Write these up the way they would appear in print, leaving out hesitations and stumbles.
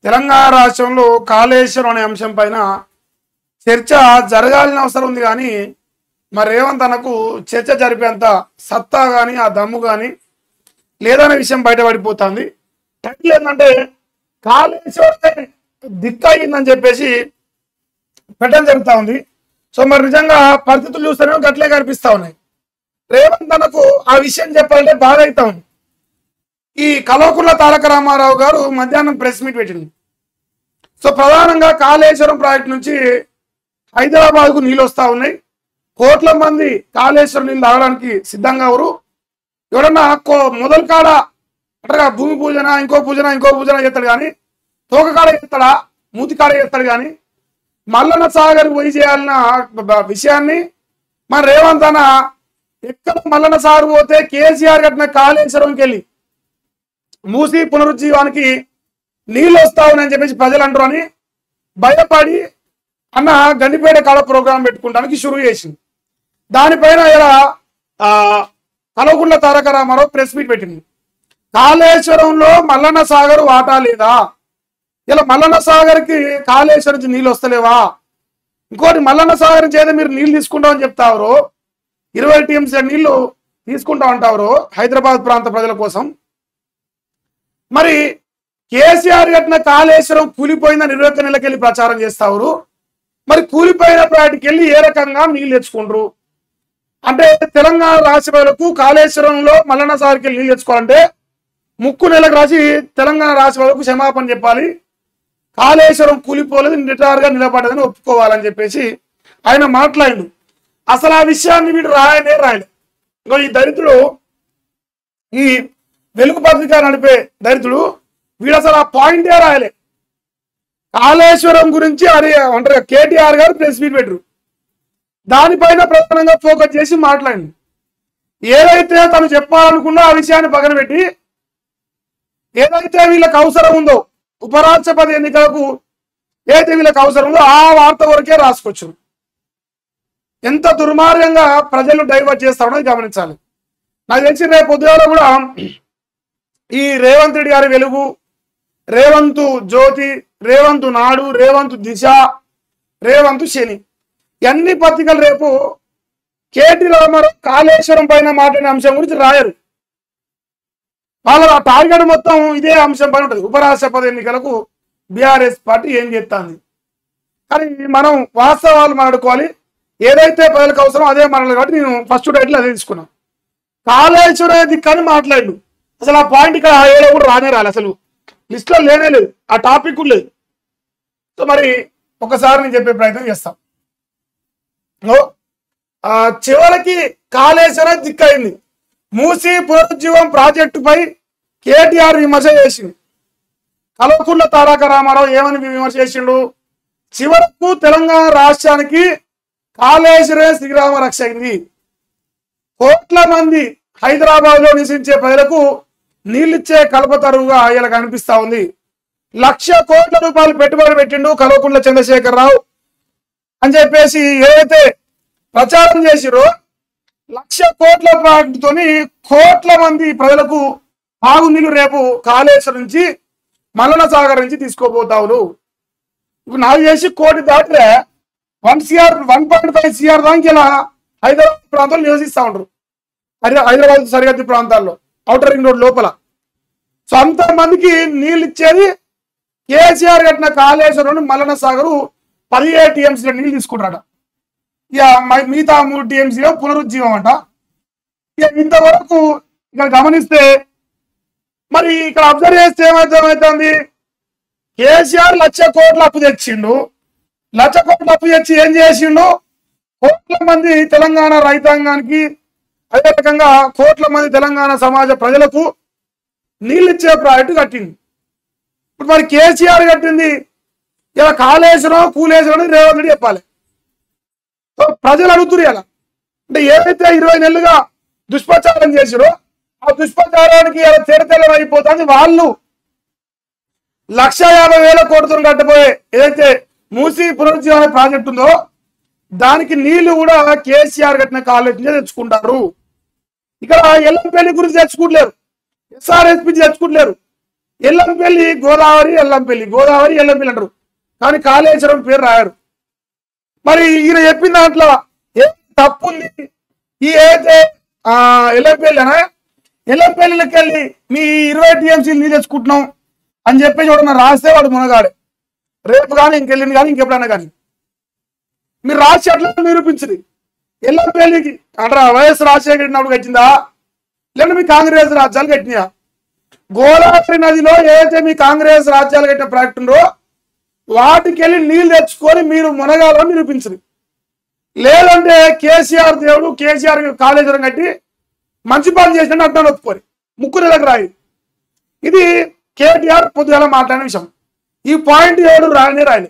తెలంగాణ రాష్ట్రంలో కాళేశ్వరం అనే అంశం పైన చర్చ జరగాల్సిన అవసరం ఉంది కానీ మరి రేవంత్ అన్నకు చర్చ జరిపేంత సత్తా కానీ ఆ దమ్ము కానీ లేదనే విషయం బయటపడిపోతుంది. టైటిల్ ఏంటంటే కాళేశ్వరమే దిక్కు అయిందని చెప్పేసి పెట్టడం జరుగుతూ ఉంది. సో మరి నిజంగా పరిస్థితులు చూస్తేనే గట్లే కనిపిస్తా ఉన్నాయి. రేవంత్ అన్నకు ఆ విషయం చెప్పాలంటే బాధ అవుతా ఉంది. ఈ కల్వకుంట్ల తారక రామారావు గారు మధ్యాహ్నం ప్రెస్ మీట్ పెట్టింది. సో ప్రధానంగా కాళేశ్వరం ప్రాజెక్ట్ నుంచి హైదరాబాద్కు నీళ్ళు వస్తూ ఉన్నాయి. కోట్ల మంది కాళేశ్వరం నీళ్ళు తాగడానికి సిద్ధంగా ఎవరు ఎవరన్నా మొదలు కాడ అంటే భూమి పూజన ఇంకో పూజన చేస్తాడు కానీ తోక కాడ చేస్తాడా మూతి కాడ చేస్తాడు కానీ మల్లన్న సాగర్ పోయి చేయాలన్న విషయాన్ని మన రేవంత్ అన్న ఎక్కడ మల్లన్న సాగర్ పోతే కేసీఆర్ కట్టిన కాళేశ్వరంకి వెళ్ళి మూసి పునరుజ్జీవానికి నీళ్ళు వస్తా ఉన్నాయని చెప్పేసి ప్రజలు అంటారు అని భయపడి అన్న గండిపేట కాడ ప్రోగ్రాం పెట్టుకుంటానికి షురూ చేసింది. దానిపైన ఇలా కల్వకుంట్ల తారక రామారావు ప్రెస్ మీట్ పెట్టింది. కాళేశ్వరంలో మల్లన్న సాగర్ వాటా లేదా, ఇలా మల్లన్న సాగర్కి కాళేశ్వరం నుంచి నీళ్ళు వస్తలేవా, ఇంకోటి మల్లన్న సాగర్ నుంచి ఏదో మీరు నీళ్ళు తీసుకుంటామని చెప్తారు, 20 టీఎంసీ నీళ్లు తీసుకుంటా ఉంటారు హైదరాబాద్ ప్రాంత ప్రజల కోసం. మరి కేసీఆర్ కట్టిన కాళేశ్వరం కూలిపోయిందని 21 నెలలకెళ్ళి ప్రచారం చేస్తావు. మరి కూలిపోయిన ప్రాటికి వెళ్ళి ఏ రకంగా నీళ్ళు తెచ్చుకుంటారు అంటే తెలంగాణ రాష్ట్ర ప్రజలకు కాళేశ్వరంలో మల్లన్న సాగర్కి వెళ్ళి నీళ్ళు తెచ్చుకోవాలంటే ముక్కు నెలకు రాసి తెలంగాణ రాష్ట్ర ప్రజలకు క్షమాపణ చెప్పాలి, కాళేశ్వరం కూలిపోలేదు నిటారుగా నిలబడదని ఒప్పుకోవాలని చెప్పేసి ఆయన మాట్లాడిండు. అసలు ఆ విషయాన్ని వీడు రాయలేదు. ఇంకో ఈ దళితుడు ఈ వెలుగు పత్రిక నడిపే దళితుడు వీడు అసలు ఆ పాయింటే రాయలే. కాళేశ్వరం గురించి అంటే కేటీఆర్ గారు ప్రెస్ మీట్ పెట్టరు, దానిపైన ప్రధానంగా ఫోకస్ చేసి మాట్లాడింది. ఏదైతే తను చెప్పాలనుకున్నా ఆ విషయాన్ని పక్కన పెట్టి ఏదైతే వీళ్ళకి అవసరం ఉందో ఉపరాష్ట్రపతి ఎన్నికలకు ఏదైతే వీళ్ళకి అవసరం ఉందో ఆ వార్త వరకే రాసుకొచ్చు. ఎంత దుర్మార్గంగా ప్రజలు డైవర్ట్ చేస్తామో గమనించాలి. నాకు తెలిసి రేపు ఉదయంలో కూడా ఈ రేవంత్ రెడ్డి గారి వెలుగు, రేవంత్ జ్యోతి, రేవంత్ నాడు, రేవంత్ దిశ, రేవంత్ శని అన్ని పత్రికలు రేపు కేటీ రామారావు కాళేశ్వరం పైన మాట్లాడిన అంశం గురించి రాయరు. వాళ్ళ టార్గెట్ మొత్తం ఇదే అంశం పైన ఉంటుంది. ఉపరాష్ట్రపతి ఎన్నికలకు బీఆర్ఎస్ పార్టీ ఏం చేస్తుంది కానీ మనం వాస్తవాలు మాట్లాడుకోవాలి. ఏదైతే ప్రజలకు అవసరం అదే మాట్లాడాలి కాబట్టి నేను ఫస్ట్ టైటిల్ అదే తీసుకున్నాను. కాళేశ్వరం దిక్కని మాట్లాడు అసలు ఆ పాయింట్ ఇక్కడ ఏదో కూడా రానే రాలి, అసలు లిస్ట్లో లేనే లేదు, ఆ టాపిక్ కూడా లేదు. సో మరి ఒకసారి నేను చెప్పే ప్రయత్నం చేస్తాం. చివరికి కాళేశ్వరం దిక్కయింది. మూసి పునరుజ్జీవం ప్రాజెక్టుపై కేటీఆర్ విమర్శ చేసింది. కల్వకుంట్ల తారక రామారావు ఏమని విమర్శ చేసిండు, చివరకు తెలంగాణ రాష్ట్రానికి కాళేశ్వరం శ్రీరామ రక్ష అయింది. కోట్ల మంది హైదరాబాద్ లో నివసించే ప్రజలకు నీళ్ళిచ్చే కల్పతరువుగా ఇలా కనిపిస్తా ఉంది. 1,00,000 కోట్ల రూపాయలు పెట్టుబడి పెట్టిండు కల్వకుంట్ల చంద్రశేఖరరావు అని చెప్పేసి ఏదైతే ప్రచారం చేసిరో 1,00,000 కోట్ల ప్రాజెక్టుతోని కోట్ల మంది ప్రజలకు తాగునీళ్ళు రేపు కాళేశ్వరం నుంచి మల్లన్న సాగర్ నుంచి తీసుకోబోతావులు. ఇప్పుడు నాకు చేసి కోటి దాటితే 1.5 CR దానికి ఇలా హైదరాబాద్ ప్రాంతాల్లో నివసిస్తూ ఉంటారు, హైదరాబాద్ సరిహద్దు ప్రాంతాల్లో ఔటర్ రింగ్ రోడ్ లోపల. సో అంతమందికి నీళ్ళు ఇచ్చేది కేసీఆర్ కట్టిన కాళేశ్వరం మల్లన్న సాగరు 17 టీఎంసీల నీళ్ళు తీసుకుంటారట. ఇక మిగతా 3 టీఎంసీలో పునరుజ్జీవం అంట. ఇక ఇంతవరకు ఇక గమనిస్తే మరి ఇక్కడ అబ్జర్వ్ చేస్తే ఏమవుతుంది, కేసీఆర్ 1,00,000 కోట్ల అప్పు తెచ్చిండు. 1,00,000 కోట్ల అప్పు తెచ్చి ఏం చేసిండు, కోట్ల మంది తెలంగాణ రైతాంగానికి అదే రకంగా కోట్ల మంది తెలంగాణ సమాజ ప్రజలకు నీళ్ళిచ్చే ప్రాజెక్టు కట్టింది. ఇప్పుడు మరి కేసీఆర్ కట్టింది ఇలా కాళేశ్వరం కూలేశ్వరం అని రేవంత్ రెడ్డి చెప్పాలి. సో ప్రజలు అడుగుతున్నారు ఇలా అంటే ఏదైతే 20 నెలలుగా దుష్ప్రచారం చేసిరో ఆ దుష్ప్రచారానికి ఇలా తెరతెల్లం అయిపోతుంది. వాళ్ళు 1,50,000 కోట్లతో కట్టబోయే ఏదైతే మూసి పునరుజ్జీవన ప్రాజెక్టు ఉందో దానికి నీళ్లు కూడా కేసీఆర్ కట్టిన కాలేజ్ నుంచి తెచ్చుకుంటారు. ఇక్కడ ఎల్లంపల్లి గురించి తెచ్చుకుంటలేరు, SRSP తెచ్చుకుంటలేరు. ఎల్లంపల్లి గోదావరి, ఎల్లంపల్లి గోదావరి, ఎల్లంపల్లి అంటారు, కానీ కాళేశ్వరం పేరు రాయరు. మరి ఈయన చెప్పిన దాంట్లో ఏ తప్పు ఉంది? ఈ అయితే ఎల్లంపల్లి అనా, ఎల్లంపల్లికి వెళ్ళి మీ 20 TMC నీళ్ళు తెచ్చుకుంటున్నాం అని చెప్పేసి వాడు రాస్తే వాడు మునగాడే. రేపు కానీ ఇంకెళ్ళింది కానీ ఇంకెప్పుడన్నా కానీ మీరు రాసి అట్లా నిరూపించండి. ఎల్లంపల్లికి అంటారా వైఎస్ రాజశేఖర రెడ్డి కట్టిందా, లేదా మీ కాంగ్రెస్ రాజ్యాలు కట్టినాయా? గోదావరి నదిలో ఏదైతే మీ కాంగ్రెస్ రాజ్యాలు కట్టిన ప్రాజెక్టు ఉందో వాటికి వెళ్ళి నీళ్ళు తెచ్చుకొని మీరు మునగాలని నిరూపించండి. లేదంటే కేసీఆర్ దేవుడు కేసీఆర్ కాళేశ్వరం కట్టి మంచి పని చేసినట్టు అర్థం ఒప్పుకోరు, ముక్కు నెలకు రాయి. ఇది కేటీఆర్ పొద్దుగా మాట్లాడిన విషయం. ఈ పాయింట్ ఎవడు రాయలే.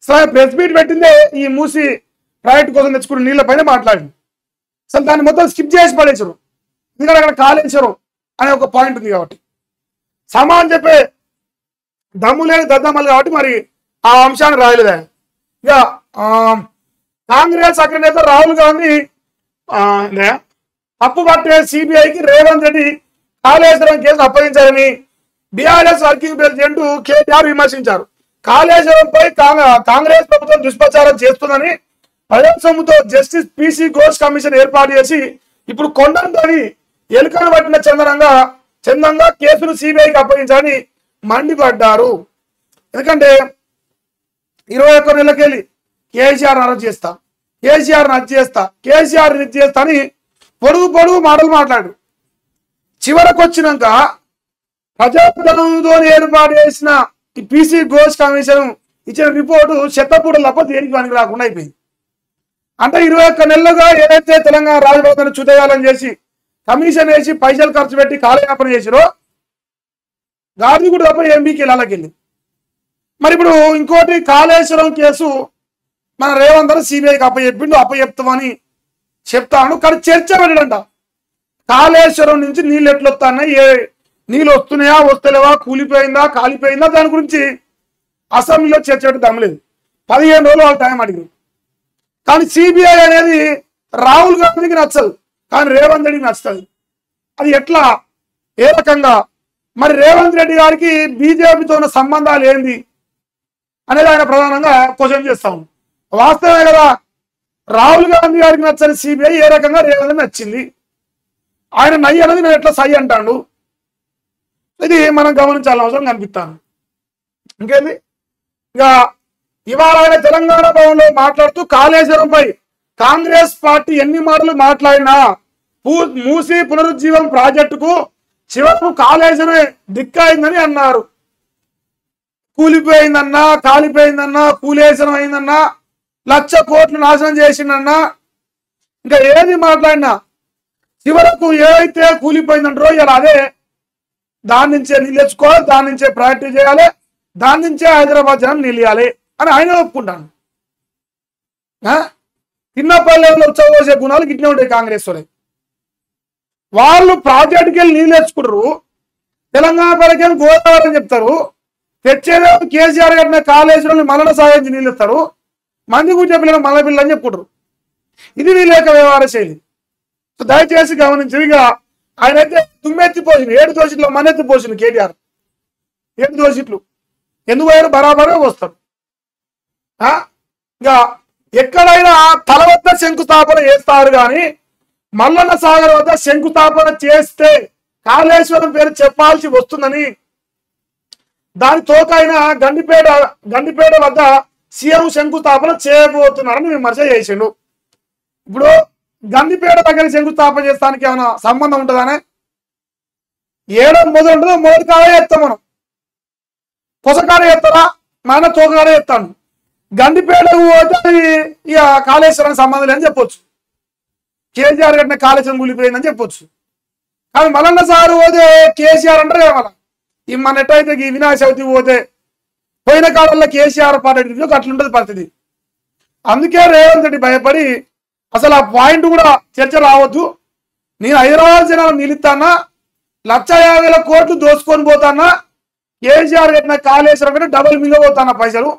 సరే ప్రెస్ మీట్ పెట్టిందే ఈ మూసి ప్రాజెక్ట్ కోసం తెచ్చుకున్న నీళ్ళ పైన మాట్లాడింది. అసలు దాన్ని మొత్తం స్కిప్ చేసి పడేసారు, ఎందుకంటే అక్కడ కాళేశ్వరం అనే ఒక పాయింట్ ఉంది కాబట్టి. సమాన్ చెప్పే దమ్ము లేని దద్దమ్మలు కాబట్టి మరి ఆ అంశాన్ని రాయలేదా. ఇక కాంగ్రెస్ అగ్రనేత రాహుల్ గాంధీ తప్పు పట్టే సిబిఐకి రేవంత్ రెడ్డి కాళేశ్వరం కేసు అప్పగించారని బీఆర్ఎస్ వర్కింగ్ ప్రెసిడెంట్ కేటీఆర్ విమర్శించారు. కాళేశ్వరంపై కాంగ్రెస్ ప్రభుత్వం దుష్ప్రచారం చేస్తుందని ప్రజా సొమ్ముతో జస్టిస్ పిసి ఘోష్ కమిషన్ ఏర్పాటు చేసి ఇప్పుడు కొండంతని ఎలుకను పట్టిన చందంగా కేసును సిబిఐకి అప్పగించాలని మండిపడ్డారు. ఎందుకంటే 21 నెలలకెళ్ళి కేసీఆర్ అరెస్ట్ చేస్తా, కేసీఆర్ ఇది చేస్తా అని పొడుగు మాటలు మాట్లాడు. చివరకు వచ్చినాక ప్రజాధనంతో ఏర్పాటు చేసిన ఈ పిసి ఘోష్ కమిషన్ ఇచ్చిన రిపోర్టు చెత్తపూడలు తప్ప దేనికి పనికి రాకుండా అయిపోయింది. అంటే 21 నెలలుగా ఏదైతే తెలంగాణ రాజభవనాన్ని చుట్టేయాలని చేసి కమిషన్ వేసి పైసలు ఖర్చు పెట్టి కాలయాపన చేసిరో గాంధీ కూడా తప్ప ఎంపీకి వెళ్ళాలకెళ్ళి. మరి ఇప్పుడు ఇంకోటి కాళేశ్వరం కేసు మన రేవంత్ రెడ్డి సిబిఐకి అప్పచెప్తామని చెప్తాను, కానీ చర్చ పెట్టడంట. కాళేశ్వరం నుంచి నీళ్ళు ఎట్లా వస్తున్నాయి, నీళ్ళు వస్తున్నాయా వస్తలేవా, కూలిపోయిందా కాలిపోయిందా, దాని గురించి అసెంబ్లీలో చర్చ పెట్టే దమ్మలేదు. 15 రోజులు వాళ్ళు టైం అడిగారు. కానీ సిబిఐ అనేది రాహుల్ గాంధీకి నచ్చదు, కానీ రేవంత్ రెడ్డికి నచ్చుతుంది. అది ఎట్లా, ఏ రకంగా? మరి రేవంత్ రెడ్డి గారికి బీజేపీతో ఉన్న సంబంధాలు ఏంది అనేది ఆయన ప్రధానంగా క్వశ్చన్ చేస్తాము. వాస్తవమే కదా, రాహుల్ గాంధీ గారికి నచ్చని సిబిఐ ఏ రకంగా రేవంత్ నచ్చింది? ఆయన నయ్యి అనేది నేను ఎట్లా సై అంటాడు, ఇది మనం గమనించాల్సిన అవసరం కనిపిస్తాను. ఇంకేంది, ఇక ఇవాళ ఆయన తెలంగాణ భవన్లో మాట్లాడుతూ కాళేశ్వరంపై కాంగ్రెస్ పార్టీ ఎన్ని మాటలు మాట్లాడినా మూసి పునరుజ్జీవం ప్రాజెక్టుకు చివరకు కాళేశ్వరమే దిక్కయిందని అన్నారు. కూలిపోయిందన్నా, కాలిపోయిందన్నా, కూలేశ్వరం అయిందన్నా, 1,00,000 కోట్లు నాశనం చేసిందన్నా, ఇంకా ఏది మాట్లాడినా చివరకు ఏదైతే కూలిపోయిందంటారో ఇలా అదే దాని నుంచే నీళ్ళు తెచ్చుకోవాలి, దాని నుంచే ప్రాక్టీస్ చేయాలి, దాని నుంచే హైదరాబాద్ జనం నిలియాలి అని ఆయన ఒప్పుకుంటాను. తిన్నపల్లెలో ఉచ్చబోసే గుణాలు గిట్నే ఉంటాయి కాంగ్రెస్ వాళ్ళు. ప్రాజెక్టుకి వెళ్ళి నీళ్ళు తెచ్చుకుంటారు, తెలంగాణ పరకేమో గోదావరి అని చెప్తారు, తెచ్చేదే కేసీఆర్ కట్టిన కాళేశ్వరం మలన సాగించి నీళ్ళు ఇస్తారు, మంది కూర్చే పిల్లలు మల్ల పిల్లలు అని చెప్పుకుంటారు. ఇది వీళ్ళ యొక్క వ్యవహార శైలి. సో దయచేసి గమనించి, ఇక ఆయన అయితే తుమ్మెత్తిపోసింది, 7 దోషిట్లో మన్నెత్తిపోసింది కేటీఆర్. 7 దోషిట్లు ఎందుకు పోయారు, బరాబరే వస్తారు. ఇక ఎక్కడైనా తల వద్ద శంకుస్థాపన చేస్తారు కానీ మల్లన్న సాగర్ వద్ద శంకుస్థాపన చేస్తే కాళేశ్వరం పేరు చెప్పాల్సి వస్తుందని దాని తోకైన గండిపేట వద్ద సీఎం శంకుస్థాపన చేయబోతున్నారని విమర్శ చేసిండు. ఇప్పుడు గండిపేట దగ్గర శంకుస్థాపన చేస్తానికి ఏమైనా సంబంధం ఉంటుందానే? ఏడో మొదలు ఉంటుందో మొదటి కాడే ఎత్తాం, మనం కొసకాడే ఎత్తారా, మన తోకకాడే ఎత్తాను. గండిపేటకు పోతే ఇక కాళేశ్వరానికి సంబంధం లేదని చెప్పొచ్చు, కేసీఆర్ కట్టిన కాళేశ్వరం కూలిపోయిందని చెప్పొచ్చు. కానీ మల్లన్న సార్ పోతే కేసీఆర్ అంటారు కదా, ఈ మన ఎట్టయితే ఈ వినాయక చవితి పోతే పోయిన కాలంలో కేసీఆర్ పార్టీ అట్లుంటుంది పరిస్థితి. అందుకే రేవంత్ రెడ్డి భయపడి అసలు ఆ పాయింట్ కూడా చర్చ రావద్దు, నేను హైదరాబాద్ జనాలు నిలుస్తానా, 1,50,000 కోట్లు దోసుకొని పోతానా, కేసీఆర్ కట్టిన కాళేశ్వరం కంటే డబుల్ మింగపోతానా పైసలు,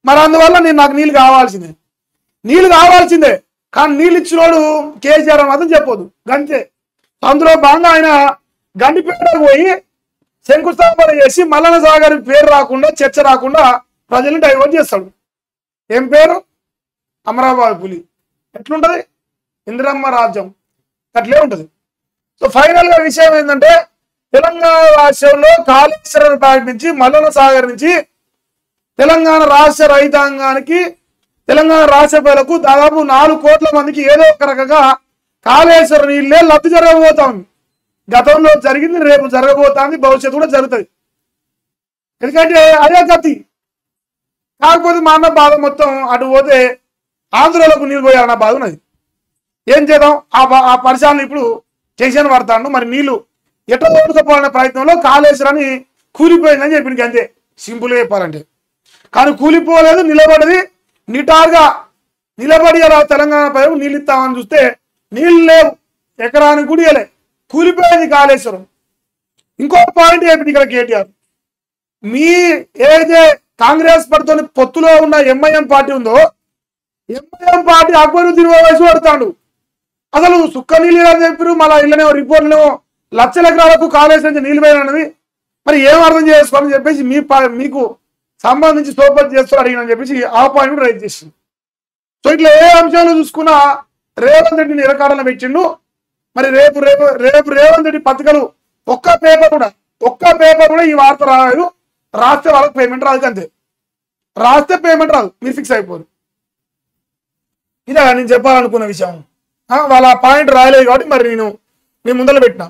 మరి అందువల్ల నాకు నీళ్ళు కావాల్సిందే. కానీ నీళ్ళు ఇచ్చినోడు కేసీఆర్ మాత్రం చెప్పొద్దు గంతే. అందులో భాగంగా ఆయన గండిపేటకు పోయి శంకుస్థాపన చేసి మల్లన్న సాగర్ పేరు రాకుండా చర్చ రాకుండా ప్రజల్ని డైవర్ట్ చేస్తాడు. ఏం పేరు? అమరాబాద్ పులి. ఎట్లుంటది? ఇందిరమ్మ రాజ్యం అట్లే ఉంటది. సో ఫైనల్ గా విషయం ఏంటంటే తెలంగాణ రాష్ట్రంలో కాళేశ్వరం ప్రాజెక్ట్ నుంచి మల్లన్న సాగర్ నుంచి తెలంగాణ రాష్ట్ర రైతాంగానికి తెలంగాణ రాష్ట్ర ప్రజలకు దాదాపు 4 కోట్ల మందికి ఏదో ఒక రకంగా కాళేశ్వరం నీళ్ళే లబ్ధి జరగబోతా ఉంది. గతంలో జరిగింది, రేపు జరగబోతుంది, భవిష్యత్తు కూడా జరుగుతుంది. ఎందుకంటే అదే గతి. కాకపోతే మా అన్న బాధ మొత్తం అటు పోతే ఆంధ్రలోకి నీళ్ళు పోయాలన్న బాధ ఉన్నది. ఏం చేద్దాం? ఆ పరిసరాలను ఇప్పుడు టెన్షన్ పడతాను. మరి నీళ్లు ఎట్లా తోడుకోవాలనే ప్రయత్నంలో కాళేశ్వరాన్ని కూలిపోయిందని చెప్పింది. అంతే సింపుల్గా చెప్పాలంటే. కానీ కూలిపోలేదు, నిలబడది. నిటారుగా నిలబడి అలా తెలంగాణ ప్రజలు నీళ్ళు ఇస్తామని చూస్తే నీళ్ళు లేవు, ఎకరానికి కూడా ఇవ్వలే, కూలిపోయింది కాళేశ్వరం. ఇంకో పాయింట్ చెప్పింది ఇక్కడ కేటీఆర్. మీ ఏదైతే కాంగ్రెస్ పార్టీతో పొత్తులో ఉన్న ఎంఐఎం పార్టీ ఉందో, ఎంఐఎం పార్టీ అక్బరుద్దీన్ వయసు పడతాడు. అసలు సుక్క నీళ్ళు అని చెప్పారు. మళ్ళీ ఇళ్ళనే రిపోర్ట్లు లక్షల ఎకరాలకు కాళేశ్వరం నుంచి నీళ్ళు పోయినది. మరి ఏం అర్థం చేసుకోవాలని చెప్పేసి మీకు సంబంధించి సోపతి చేస్తూ అడిగినని చెప్పేసి ఆ పాయింట్ కూడా రైజ్ చేసింది. సో ఇట్లా ఏ అంశాలు చూసుకున్నా రేవంత్ రెడ్డిని నిరకాడన పెట్టిండు. మరి రేపు రేవంత్ రెడ్డి పత్రికలు ఒక్క పేపర్ కూడా ఈ వార్త రాలేదు. రాస్తే వాళ్ళకి పేమెంట్ రాదు. అంతే, రాస్తే పేమెంట్ రాదు, మీరు ఫిక్స్ అయిపోరు. ఇదే నేను చెప్పాలనుకున్న విషయం. వాళ్ళ పాయింట్ రాయలేదు కాబట్టి మరి నేను ముందర పెట్టినా.